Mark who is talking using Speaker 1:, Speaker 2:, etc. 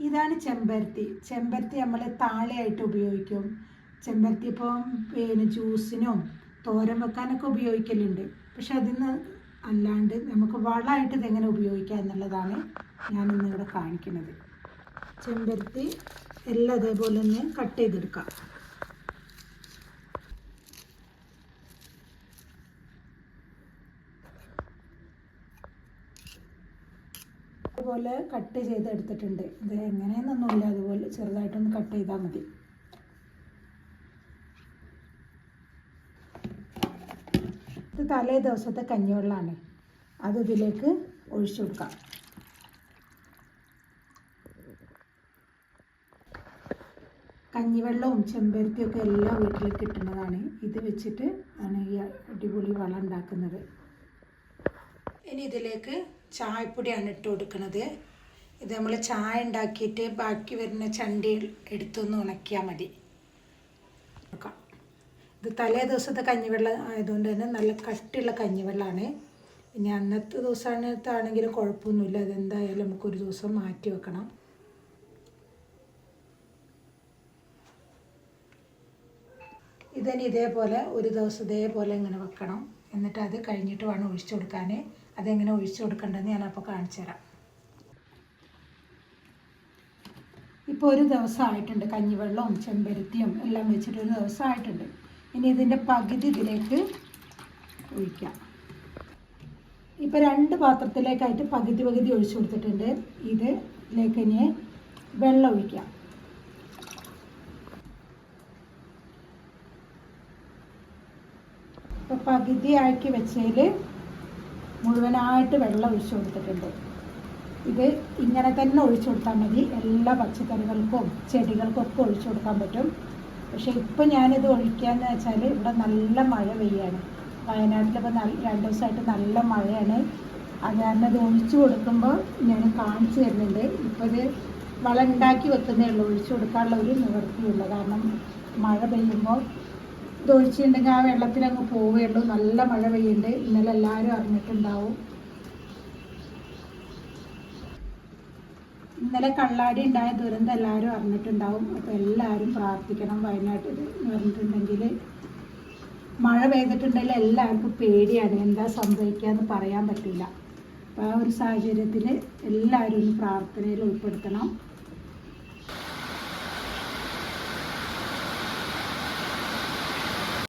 Speaker 1: ഇതാണ് ചെമ്പരത്തി. ചെമ്പരത്തി നമ്മൾ താളിയായിട്ട് ഉപയോഗിക്കും. ചെമ്പരത്തി ഇപ്പം പിന്നെ ജ്യൂസിനും തോരൻ വെക്കാനൊക്കെ ഉപയോഗിക്കലുണ്ട്. പക്ഷെ അതിന് അല്ലാണ്ട് നമുക്ക് വളമായിട്ട് ഇതെങ്ങനെ ഉപയോഗിക്കാം എന്നുള്ളതാണ് ഞാനിന്നിവിടെ കാണിക്കുന്നത്. ചെമ്പരത്തി എല്ലാം അതേപോലെ തന്നെ കട്ട് ചെയ്തെടുക്കാം. അതുപോലെ കട്ട് ചെയ്തെടുത്തിട്ടുണ്ട്. ഇത് എങ്ങനെയെന്നൊന്നുമില്ല, അതുപോലെ ചെറുതായിട്ടൊന്ന് കട്ട് ചെയ്താൽ മതി. ഇത് തലേ ദിവസത്തെ കഞ്ഞിവെള്ളമാണ്. അത് ഇതിലേക്ക് ഒഴിച്ചു കൊടുക്കാം. കഞ്ഞിവെള്ളവും ചെമ്പരത്തിയൊക്കെ എല്ലാ വീട്ടിലും കിട്ടുന്നതാണ്. ഇത് വെച്ചിട്ട് ആണ് ഈ അടിപൊളി വളം ഉണ്ടാക്കുന്നത്. ഇനി ഇതിലേക്ക് ചായപ്പൊടിയാണ് ഇട്ട് കൊടുക്കുന്നത്. ഇത് നമ്മൾ ചായ ഉണ്ടാക്കിയിട്ട് ബാക്കി വരുന്ന ചണ്ടി എടുത്തൊന്ന് ഉണക്കിയാൽ മതി. ഇത് തലേ ദിവസത്തെ കഞ്ഞിവെള്ളം ആയതുകൊണ്ട് തന്നെ നല്ല കട്ടിയുള്ള കഞ്ഞിവെള്ളമാണ്. ഇനി അന്നത്തെ ദിവസമാണെങ്കിലും കുഴപ്പമൊന്നുമില്ല. അതെന്തായാലും നമുക്കൊരു ദിവസം മാറ്റി വെക്കണം. ഇതിന് ഇതേപോലെ ഒരു ദിവസം ഇതേപോലെ ഇങ്ങനെ വെക്കണം. എന്നിട്ട് അത് കഴിഞ്ഞിട്ട് വേണം ഒഴിച്ചു കൊടുക്കാൻ. അതെങ്ങനെ ഒഴിച്ചു കൊടുക്കേണ്ടതെന്ന് ഞാനപ്പോൾ കാണിച്ചു തരാം. ഇപ്പോൾ ഒരു ദിവസം ആയിട്ടുണ്ട്. കഞ്ഞിവെള്ളവും ചെമ്പരത്തിയും എല്ലാം വെച്ചിട്ട് ഒരു ദിവസം ആയിട്ടുണ്ട്. ഇനി ഇതിൻ്റെ പകുതി ഇതിലേക്ക് ഒഴിക്കാം. ഇപ്പോൾ 2 പാത്രത്തിലേക്കായിട്ട് പകുതി ഒഴിച്ചു കൊടുത്തിട്ടുണ്ട്. ഇതിലേക്ക് ഇനി വെള്ളം ഒഴിക്കാം. ഇപ്പോൾ പകുതി ആക്കി വെച്ചതിൽ മുഴുവനായിട്ട് വെള്ളം ഒഴിച്ചു കൊടുത്തിട്ടുണ്ട്. ഇത് ഇങ്ങനെ തന്നെ ഒഴിച്ചു കൊടുത്താൽ മതി. എല്ലാ പച്ചക്കറികൾക്കും ചെടികൾക്കൊക്കെ ഒഴിച്ചു കൊടുക്കാൻ പറ്റും. പക്ഷേ ഇപ്പോൾ ഞാനിത് ഒഴിക്കാന്ന് വെച്ചാൽ ഇവിടെ നല്ല മഴ പെയ്യാണ്. വയനാട്ടിലിപ്പോൾ 2 ദിവസമായിട്ട് നല്ല മഴയാണ്. അത് കാരണം ഇത് ഒഴിച്ചു കൊടുക്കുമ്പോൾ ഞാൻ കാണിച്ചു തരുന്നുണ്ട്. ഇപ്പോൾ ഇത് വളം ഉണ്ടാക്കി വെക്കുന്നേ ഉള്ളൂ. ഒഴിച്ചു കൊടുക്കാനുള്ള ഒരു നിവൃത്തിയുള്ളൂ. കാരണം മഴ പെയ്യുമ്പോൾ ഇത് ഒഴിച്ചിട്ടുണ്ടെങ്കിൽ ആ വെള്ളത്തിലങ്ങ് പോവുകയുള്ളൂ. നല്ല മഴ പെയ്യുന്നുണ്ട്. ഇന്നലെ എല്ലാവരും അറിഞ്ഞിട്ടുണ്ടാവും. ഇന്നലെ കള്ളാടി ഉണ്ടായ ദുരന്തം എല്ലാവരും അറിഞ്ഞിട്ടുണ്ടാവും. അപ്പോൾ എല്ലാവരും പ്രാർത്ഥിക്കണം. വയനാട്ടിൽ പറഞ്ഞിട്ടുണ്ടെങ്കിൽ മഴ പെയ്തിട്ടുണ്ടെങ്കിൽ എല്ലാവർക്കും പേടിയാണ്. എന്താ സംഭവിക്കുകയെന്ന് പറയാൻ പറ്റില്ല. അപ്പോൾ ആ ഒരു സാഹചര്യത്തിൽ എല്ലാവരും ഒന്ന് പ്രാർത്ഥനയിൽ ഉൾപ്പെടുത്തണം.